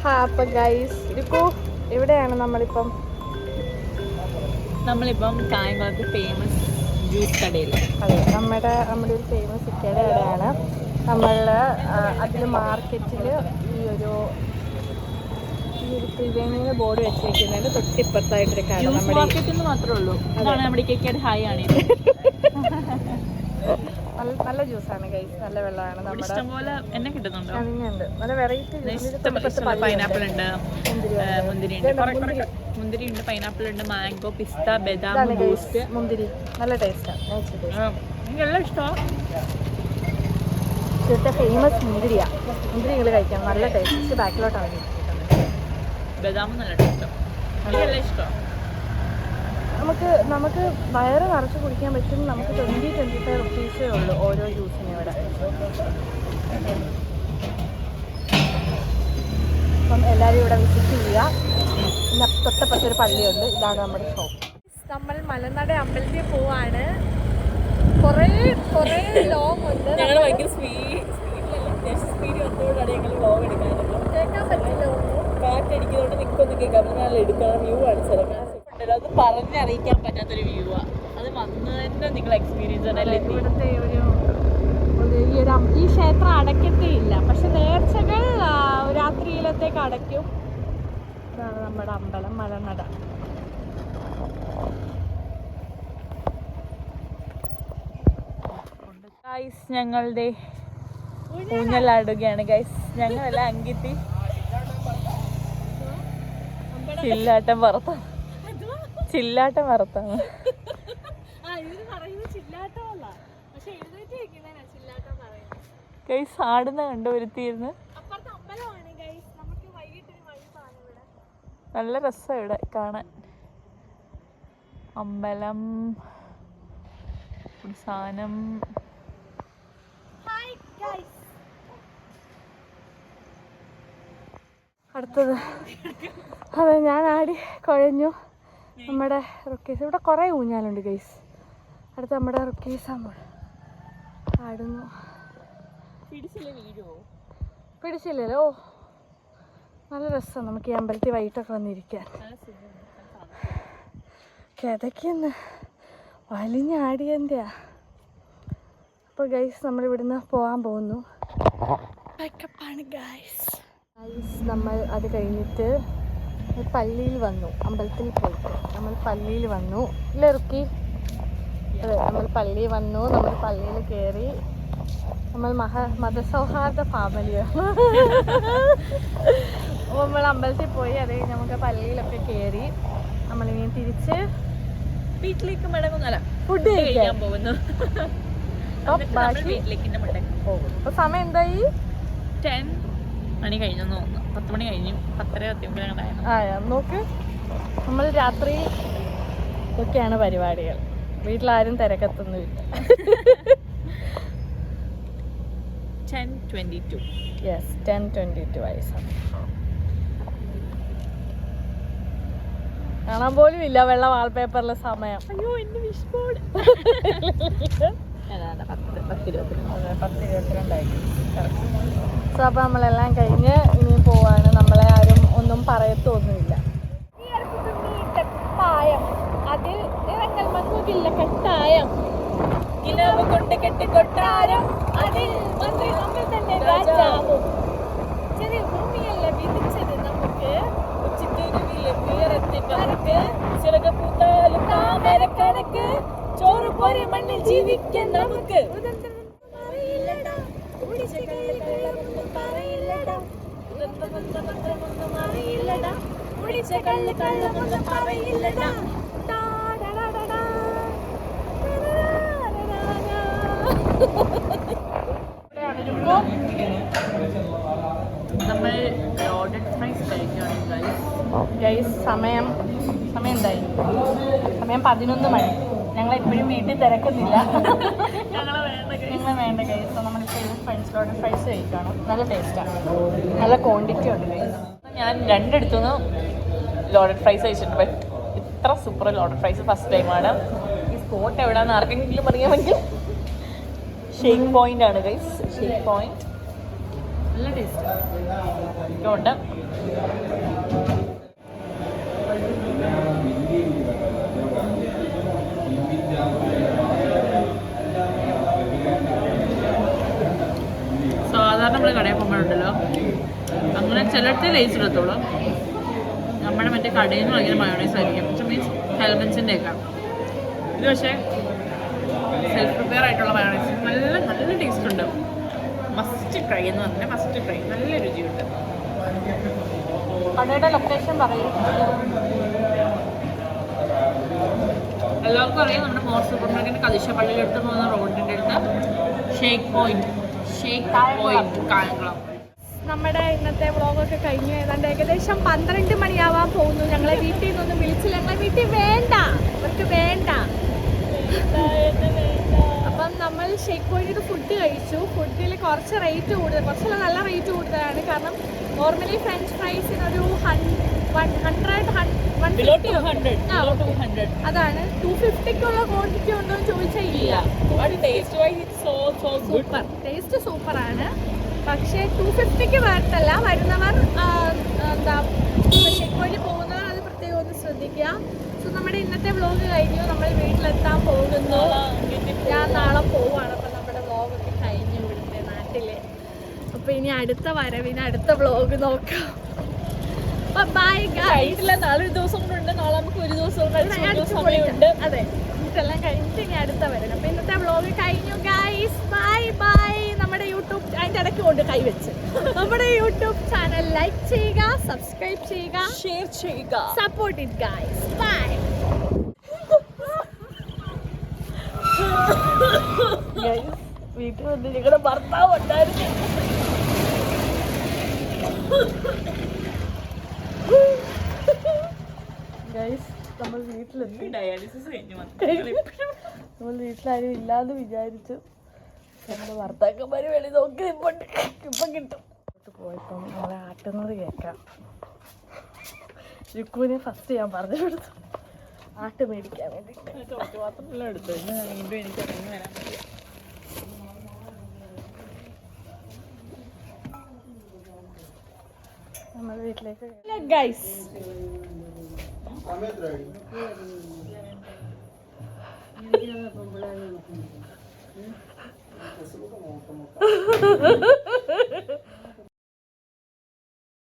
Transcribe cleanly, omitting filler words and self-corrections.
അപ്പം ഗൈസ് ഇരിക്കൂ. എവിടെയാണ് നമ്മളിപ്പം കായംകുളത്ത് ഫേമസ് ജ്യൂസ് കടയിൽ. അതെ, നമ്മുടെ ഒരു ഫേമസ് ഇക്കയുടെ കടയാണ്. നമ്മൾ അതിൽ മാർക്കറ്റിൽ ഈ ഒരു ത്രിവേണിയുടെ ബോർഡ് വെച്ചിരിക്കുന്നതിന് തൊട്ടിപ്പുറത്തായിട്ടൊരു കട. മാർക്കറ്റ് മാത്രമേ ഉള്ളൂ. അതാണ് നമ്മുടെ കേക്കയുടെ ഹായ് ആണ്. നല്ല ജ്യൂസാണ് ഗൈസ്, നല്ല വെള്ളമാണ്. നമ്മുടെ ഇഷ്ടംപോലെ എന്നെ കിട്ടുന്നുണ്ടോ? അതിനുണ്ട് നല്ല വെറൈറ്റി. പൈനാപ്പിൾ ഉണ്ട്, മുന്തിരി ഉണ്ട്, പൈനാപ്പിൾ ഉണ്ട്, മാംഗോ, പിസ്ത, ബദാം, ബൂസ്റ്റ്, മുന്തിരി. നല്ല ടേസ്റ്റാണ്. എനിക്കെല്ലാം ഇഷ്ടമാണ്. ഇവിടുത്തെ ഫേമസ് മുന്തിരിയാണ്. മുന്തിരികൾ കഴിക്കാം, നല്ല ടേസ്റ്റ്. ബാക്കിലോട്ടാണ് ബദാം നല്ല ടേസ്റ്റാണ്. എനിക്കെല്ലാം ഇഷ്ടമാണ്. നമുക്ക് വയറ് നിറച്ച് കുടിക്കാൻ പറ്റും. നമുക്ക് 20-25 റുപ്പീസേ ഉള്ളൂ ഓരോ ജ്യൂസിനും ഇവിടെ. അപ്പം എല്ലാവരും ഇവിടെ വിസിറ്റ് ചെയ്യുക. പിന്നെ തൊട്ടപ്പുറത്തൊരു പള്ളിയുണ്ട്. ഇതാണ് നമ്മുടെ ഷോപ്പ്. നമ്മൾ മലനട അമ്പലത്തിൽ പോവാണ്. കുറേ ലോങ് ഉണ്ട്. ഞങ്ങൾ ഭയങ്കര സ്പീഡ് വന്നതുകൊണ്ടാണ് ഞങ്ങൾ വ്ലോഗ് എടുക്കാറുള്ളത്. കേൾക്കാൻ പറ്റില്ല, കാറ്റടിക്കുന്നതുകൊണ്ട് നിൽക്കൊന്നും കേൾക്കാം. നല്ല എടുക്കണം. വ്യൂ കാണിച്ചിറങ്ങാൻ അത് പറഞ്ഞറിയിക്കാൻ പറ്റാത്തൊരു വ്യൂ ആണ്. അത് വന്ന് തന്നെ നിങ്ങൾ എക്സ്പീരിയൻസ് തന്നെ. ഇവിടുത്തെ ഈ ക്ഷേത്രം അടയ്ക്കത്തേ ഇല്ല, പക്ഷെ നേർച്ചകൾ രാത്രിയിലത്തേക്ക് അടയ്ക്കും. ഇതാണ് നമ്മുടെ അമ്പലം മലനട. ഗൈസ് ഞങ്ങളുടെ ഊഞ്ഞലാടുകയാണ് ഗൈസ്. ഞങ്ങളെല്ലാം അങ്കിത്തി ചില്ലാട്ടം വറുത്താണ്. ഗൈസ് ആടുന്ന കണ്ടു വരുത്തിയിരുന്നു. നല്ല രസം ഇവിടെ കാണാൻ. അമ്പലം സാധനം. അടുത്തത് അതെ, ഞാൻ ആടി കുഴഞ്ഞു. നമ്മുടെ റുക്കീസ് ഇവിടെ കുറേ ഊഞ്ഞാലുണ്ട് ഗൈസ്. അടുത്ത് നമ്മുടെ റുക്കീസ് ആടുന്നു. പിടിച്ചില്ലല്ലോ. നല്ല രസം നമുക്ക് ഈ അമ്പലത്തിൽ വൈകിട്ടൊക്കെ വന്നിരിക്കാൻ. കിതയ്ക്കുന്ന് വലിഞ്ഞാടിയൻ്റെയാ. അപ്പോൾ ഗൈസ് നമ്മളിവിടുന്ന് പോകാൻ പോകുന്നു. നമ്മൾ അത് കഴിഞ്ഞിട്ട് പള്ളിയിൽ വന്നു. അമ്പലത്തിൽ പോയിട്ട് നമ്മൾ പള്ളിയിൽ വന്നു. ഇല്ല റുക്കി? അതെ, നമ്മൾ പള്ളിയിൽ വന്നു. നമ്മൾ പള്ളിയിൽ കയറി. നമ്മൾ മതസൗഹാർദ്ദ ഫാമിലിയാണ്. നമ്മൾ അമ്പലത്തിൽ പോയി. അത് കഴിഞ്ഞ് നമുക്ക് പള്ളിയിലൊക്കെ കയറി നമ്മളിനി തിരിച്ച് വീട്ടിലേക്ക് മടങ്ങുന്നല്ല, ഫുഡ് കഴിക്കാൻ പോകുന്നു. അപ്പോൾ സമയം എന്തായി? 10 മണി കഴിഞ്ഞു തോന്നുന്നു. 10 മണി കഴിഞ്ഞു. 10:30 നോക്ക്, നമ്മൾ രാത്രി ഒക്കെയാണ് പരിപാടികൾ. വീട്ടിലാരും തിരക്കത്തൊന്നുമില്ല. 10:22. യെസ്, 10:22 വയസ്സാണ്. കാണാൻ പോലും ഇല്ല വെള്ള വാൾപേപ്പറിലെ സമയം. അയ്യോ, എന്റെ വിഷ് ബോർഡ്. 10:22 സോ അപ്പോൾ നമ്മളെല്ലാം കഴിഞ്ഞ് ഇനിയും പോവാണ്. നമ്മളെ ആരും ഒന്നും പറയത്തൊന്നുമില്ല. അതിൽ ഇറങ്ങൽ മങ്ങുകില്ല കെട്ടായം. ഇലവ് കൊണ്ട് കെട്ടി കൊട്ടാരം, അതിൽ മന്ത്രി നമ്മൾ തന്നെ രാജാവും. ചെറിയ ഭൂമിയല്ല വിധിച്ചത് നമുക്ക്. ഉച്ചത്തിരുവില് ഉയരത്തിൽ പറക്ക്, ചിറക് പൂത്താലും താമര കണക്ക്. ചോറ് പോരെ മണ്ണിൽ ജീവിക്കാൻ നമുക്ക്. നമ്മൾ ലോഡഡ് ഫ്രൈസ് കഴിക്കുകയാണ് ഗൈസ്. സമയം എന്തായി? സമയം 11 മണി. ഞങ്ങളെപ്പോഴും വീട്ടിൽ തിരക്കുന്നില്ല. ഞങ്ങളെ വേണ്ട ഗൈസ്. നമ്മളിപ്പോൾ ഫ്രണ്ട്സ് ലോഡഡ് ഫ്രൈസ് കഴിക്കുകയാണ്. നല്ല ടേസ്റ്റാണ്, നല്ല ക്വാണ്ടിറ്റി ഉണ്ട് ഗൈസ്. ഞാൻ രണ്ടിടത്തുനിന്ന് ലോഡഡ് ഫ്രൈസ് കഴിച്ചിട്ടുണ്ട്. ബട്ട് ഇത്ര സൂപ്പർ ലോഡഡ് ഫ്രൈസ് ഫസ്റ്റ് ടൈമാണ്. ഈ സ്പോട്ട് എവിടെയാണെന്ന് ആർക്കെങ്കിലും അറിയാമെങ്കിൽ ഷേക്ക് പോയിന്റ് ആണ് ഗൈസ്. ഷേക്ക് പോയിന്റ് നല്ല ടേസ്റ്റ് ഉണ്ട്. സാധാരണ നമ്മൾ കടയിൽ പോകുമ്പോഴുണ്ടല്ലോ അങ്ങനെ ചിലടത്ത് ലേസ് ഇടത്തുള്ളൂ. നമ്മുടെ മറ്റേ കടയിൽ നിന്ന് ഭയങ്കര മയോണൈസ് ആയിരിക്കും. മീൻസ് ഹെൽമൻസിൻ്റെ ഒക്കെ. ഇത് പക്ഷേ സെൽഫ് പ്രിപ്പയർ ആയിട്ടുള്ള മയോണൈസ്. നല്ല നല്ല ടേസ്റ്റ് ഉണ്ട്. മസ്റ്റ് ട്രൈ എന്ന് പറഞ്ഞാൽ മസ്റ്റ് ട്രൈ. നല്ല രുചിയുണ്ട്. കടയുടെ ലൊക്കേഷൻ പറയും. എല്ലാവർക്കും അറിയാം, നമ്മുടെ മോർ സൂപ്പർ മാർക്കറ്റ് കതിശപ്പള്ളിയിൽ എടുത്ത് പോകുന്ന റോഡിൻ്റെ അടുത്ത് ഷേക്ക് പോയിന്റ് കായംകുളം. നമ്മുടെ ഇന്നത്തെ വ്ളോഗൊക്കെ കഴിഞ്ഞു. ഏതാണ്ട് ഏകദേശം 12 മണിയാവാൻ പോകുന്നു. ഞങ്ങളെ വീട്ടിൽ നിന്നൊന്നും വിളിച്ചില്ല. ഞങ്ങളെ വീട്ടിൽ വേണ്ട, അവർക്ക് വേണ്ട. അപ്പം നമ്മൾ ഷേക്ക് പോയിന്റ് ഫുഡ് കഴിച്ചു. ഫുഡിൽ കുറച്ച് റേറ്റ് കൂടുതൽ, കുറച്ചല്ല നല്ല റേറ്റ് കൂടുതലാണ്. കാരണം നോർമലി ഫ്രഞ്ച് ഫ്രൈസിനൊരു 100 അതാണ്. 250ക്കുള്ള ക്വാണ്ടിറ്റി ഉണ്ടോ എന്ന് ചോദിച്ചാൽ ഇല്ല. സൂപ്പർ ടേസ്റ്റ് സൂപ്പറാണ്. പക്ഷേ 250ക്ക് വേർത്തല്ല. വരുന്നവർ എന്താ ഷേക്ക് പോയിന്റ് പോകുന്നവർ അത് പ്രത്യേകം ഒന്ന് ശ്രദ്ധിക്കുക. സോ നമ്മുടെ ഇന്നത്തെ വ്ളോഗ് കഴിഞ്ഞു. നമ്മൾ വീട്ടിലെത്താൻ പോകുന്നു. ഞാൻ നാളെ പോവാണ്. അപ്പം നമ്മുടെ വ്ളോഗൊക്കെ കഴിഞ്ഞു ഇവിടുത്തെ നാട്ടില്. അപ്പോൾ ഇനി അടുത്ത വരവിന് അടുത്ത വ്ളോഗ് നോക്കാം. Bye guys. നാളെ ഒരു ദിവസം കൊണ്ടുണ്ട്. നാളെ നമുക്ക് ഒരു ദിവസം സമയമുണ്ട്. അതെ, ഇതെല്ലാം കഴിഞ്ഞിട്ട് ഇനി അടുത്ത വരണം. അപ്പോൾ ഇന്നത്തെ വ്ളോഗ് കഴിഞ്ഞു ഗൈസ്. Bye bye. നമ്മുടെ യൂട്യൂബ് അതിൻ്റെ ഇടയ്ക്ക് കൊണ്ട് കൈവച്ച് നമ്മുടെ യൂട്യൂബ് ചാനൽ ലൈക്ക് ചെയ്യുക, സബ്സ്ക്രൈബ് ചെയ്യുക, ഷെയർ ചെയ്യുക. Support it guys. ബൈ. വീട്ടിൽ വന്ന് നിങ്ങളുടെ ഭർത്താവ് ഉണ്ടായിരുന്നു. ഗൈസ് നമ്മൾ വീട്ടിലെത്തി. ഡയാലിസിസ് കഴിഞ്ഞു നമ്മൾ വീട്ടിലാരും ഇല്ലാന്ന് വിചാരിച്ചു. നമ്മുടെ ഭർത്താക്കന്മാർ വെളി നോക്കി ഇപ്പം കിട്ടും. പോയപ്പം നമ്മളെ ആട്ടുന്നത് കേൾക്കാം. രുക്കുവിനെ ഫസ്റ്റ് ഞാൻ പറഞ്ഞു കൊടുത്തു ആട്ട് മേടിക്കാൻ വേണ്ടിയിട്ട്. മാത്രമല്ല എടുത്തു. വീണ്ടും എനിക്ക് ഇറങ്ങി വരാൻ പറ്റില്ല. നമ്മൾ വീട്ടിലേക്ക് ഗൈസ്.